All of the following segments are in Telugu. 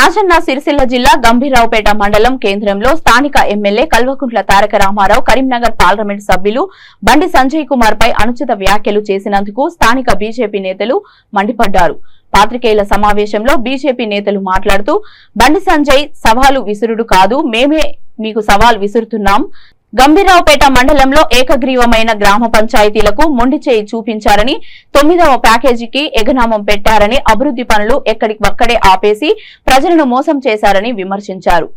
రాజన్న సిరిసిల్ల జిల్లా గంభీరావుపేట మండలం కేంద్రంలో స్థానిక ఎమ్మెల్యే కల్వకుంట్ల తారక రామారావు కరీంనగర్ పార్లమెంట్ సభ్యులు బండి సంజయ్ కుమార్ పై అనుచిత వ్యాఖ్యలు చేసినందుకు స్థానిక బీజేపీ నేతలు మండిపడ్డారు. పాత్రికేయుల సమావేశంలో బీజేపీ నేతలు మాట్లాడుతూ బండి సంజయ్ సవాలు విసురుడు కాదు, మేమే మీకు సవాల్ విసురుతున్నాం. గంభీరావుపేట మండలంలో ఏకగ్రీవమైన గ్రామ పంచాయతీలకు మొండి చేయి చూపించారని, 9వ ప్యాకేజీకి ఎగనామం పెట్టారని, అభివృద్ధి పనులు ఎక్కడికక్కడే ఆపేసి ప్రజలను మోసం చేశారని విమర్శించారు.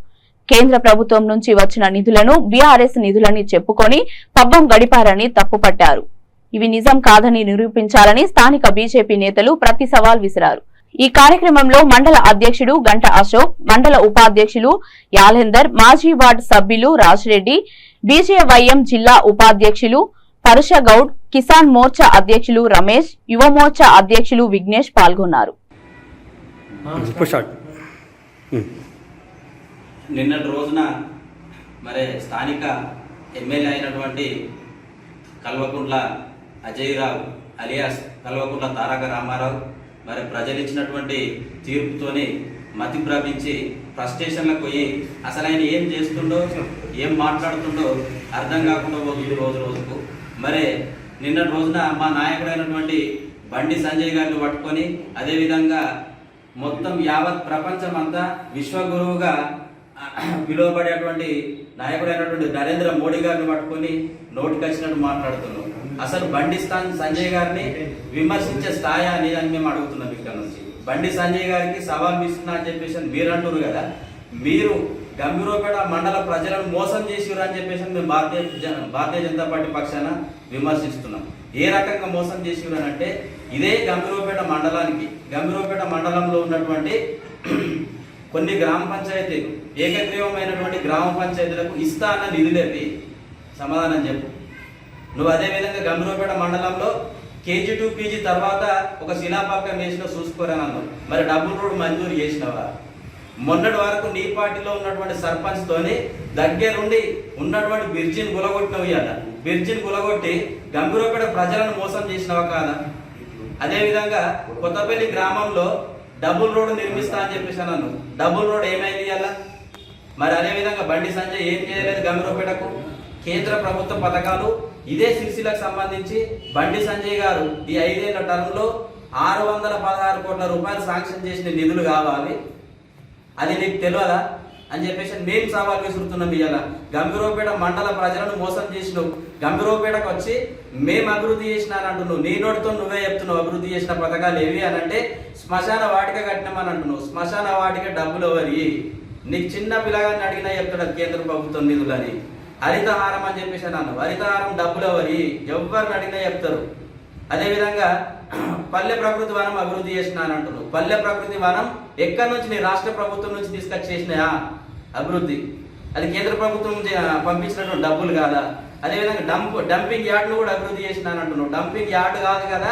కేంద్ర ప్రభుత్వం నుంచి వచ్చిన నిధులను బీఆర్ఎస్ నిధులని చెప్పుకొని పబ్బం గడిపారని తప్పుపట్టారు. ఇవి నిజం కాదని నిరూపించాలని స్థానిక బీజేపీ నేతలు ప్రతి సవాల్ విసిరారు. ఈ కార్యక్రమంలో మండల అధ్యక్షుడు గంట అశోక్, మండల ఉపాధ్యక్షులు యాలేందర్, మాజీ వార్డు సభ్యులు రాజిరెడ్డి, బీజేవైఎం జిల్లా ఉపాధ్యక్షులు పరుషగౌడ్, కిసాన్ మోర్చా అధ్యక్షులు రమేష్, యువ మోర్చా అధ్యక్షులు విఘ్నేష్ పాల్గొన్నారు. నిన్నటి రోజున మరి స్థానిక ఎమ్మెల్యే అయినటువంటి కల్వకుంట్ల అజయరావు అలియాస్ కల్వకుంట్ల తారక రామారావు మరి ప్రజలు ఇచ్చినటువంటి తీర్పుతోని మతి భ్రమించి ఫ్రస్ట్రేషన్లకు పోయి అసలు ఆయన ఏం చేస్తుండో ఏం మాట్లాడుతుండో అర్థం కాకుండా పోతుంది రోజు రోజుకు. మరి నిన్నటి రోజున మా నాయకుడైనటువంటి బండి సంజయ్ గారిని పట్టుకొని అదేవిధంగా మొత్తం యావత్ ప్రపంచం అంతా విశ్వగురువుగా పిలువబడేటువంటి నాయకుడైనటువంటి నరేంద్ర మోడీ గారిని పట్టుకొని నోటికి వచ్చినట్టు మాట్లాడుతున్నాం. అసలు బండి సంజయ్ గారిని విమర్శించే స్థాయి అనేది అని మేము అడుగుతున్నాం. ఇక్కడ నుంచి బండి సంజయ్ గారికి సవాల్ ఇస్తున్నా అని చెప్పేసి మీరు అంటున్నారు కదా, మీరు గంభీరావుపేట మండల ప్రజలను మోసం చేసిరు అని చెప్పేసి మేము భారతీయ జనతా పార్టీ పక్షాన విమర్శిస్తున్నాం. ఏ రకంగా మోసం చేసిరు అని అంటే, ఇదే గంభీరావుపేట మండలంలో ఉన్నటువంటి కొన్ని గ్రామ పంచాయతీలు, ఏకగ్రీవమైనటువంటి గ్రామ పంచాయతీలకు ఇస్తా అన్న నిధులేవి సమాధానం చెప్పు. నువ్వు అదేవిధంగా గంభీరావుపేట మండలంలో కేజీ 2 పీజీ తర్వాత ఒక శిలాపలకం వేసినా చూసుకోరని అన్నావు. మరి డబుల్ రోడ్ మంజూరు చేసినావా? మొన్నటి వరకు నీ పార్టీలో ఉన్నటువంటి సర్పంచ్ తోని దగ్గరుండి ఉన్నటువంటి బిర్జిని గులగొట్టినవు. ఇవాళ బిర్జిని గులగొట్టి గంభీరావుపేట ప్రజలను మోసం చేసినావా కాదా? అదేవిధంగా కొత్తపల్లి గ్రామంలో డబుల్ రోడ్ నిర్మిస్తా అని చెప్పేసి అన్నాను. డబుల్ రోడ్ ఏమైంది ఇవాళ? మరి అదేవిధంగా బండి సంజయ్ ఏం చేయలేదు గంభీరావుపేటకు. కేంద్ర ప్రభుత్వ పథకాలు ఇదే సిరిసిల్లకు సంబంధించి బండి సంజయ్ గారు ఈ 5 ఏళ్ల టర్మ్లో 616 కోట్ల రూపాయలు శాంక్షన్ చేసిన నిధులు కావాలి, అది నీకు తెలియదా అని చెప్పేసి మేము సవాల్ విసురుతున్నాం. ఇవాళ గంభీరావుపేట మండల ప్రజలను మోసం చేసినావు. గంభీరావుపేటకు వచ్చి మేము అభివృద్ధి చేసినాను అంటున్నావు. నీ నోటితో నువ్వే చెప్తున్నావు అభివృద్ధి చేసిన పథకాలు ఏవి అని అంటే, శ్మశాన వాటిక కట్టినామని అంటున్నావు. శ్మశాన వాటిక డబ్బులు ఎవరి? నీకు చిన్న పిల్లగాన్ని అడిగినా చెప్తాడు కేంద్ర ప్రభుత్వం నిధులని. హరితహారం అని చెప్పేసి అన్నాను. హరితహారం డబ్బులు ఎవరి? ఎవరిని అడిగినా చెప్తారు. అదేవిధంగా పల్లె ప్రకృతి వనం అభివృద్ధి చేసినాను అంటున్నావు. పల్లె ప్రకృతి వనం ఎక్కడి నుంచి? నీ రాష్ట్ర ప్రభుత్వం నుంచి తీసుకొచ్చి చేసినాయా అభివృద్ధి? అది కేంద్ర ప్రభుత్వం పంపించినటువంటి డబ్బులు కాదా? అదేవిధంగా డంపింగ్ యార్డ్ను కూడా అభివృద్ధి చేసినాను అంటున్నావు. డంపింగ్ యార్డ్ కాదు కదా,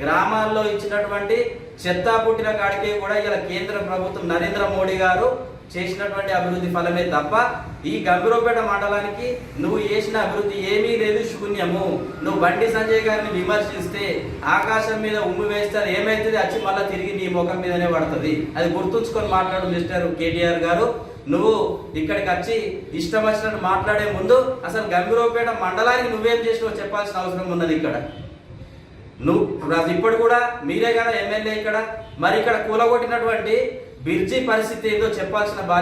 గ్రామాల్లో ఇచ్చినటువంటి చెత్త పుట్టిన కాడికి కూడా ఇలా కేంద్ర ప్రభుత్వం నరేంద్ర మోడీ గారు చేసినటువంటి అభివృద్ధి ఫలమే తప్ప ఈ గంభీరావుపేట మండలానికి నువ్వు చేసిన అభివృద్ధి ఏమీ లేదు, శూన్యము. నువ్వు బండి సంజయ్ గారిని విమర్శిస్తే ఆకాశం మీద ఉమ్మి వేస్తారు, ఏమైతుంది వచ్చి మళ్ళీ తిరిగి నీ ముఖం మీదనే పడుతుంది. అది గుర్తుంచుకొని మాట్లాడు మిస్టర్ కేటీఆర్ గారు. నువ్వు ఇక్కడికి వచ్చి ఇష్టం వచ్చినట్టు మాట్లాడే ముందు అసలు గంభీరావుపేట మండలానికి నువ్వేం చేసినావో చెప్పాల్సిన అవసరం ఉన్నది. ఇక్కడ నువ్వు ఇప్పుడు కూడా మీరే కదా ఎమ్మెల్యే ఇక్కడ, మరి ఇక్కడ కూలగొట్టినటువంటి బిర్జీ పరిస్థితి ఏదో చెప్పాల్సిన బాధ్యత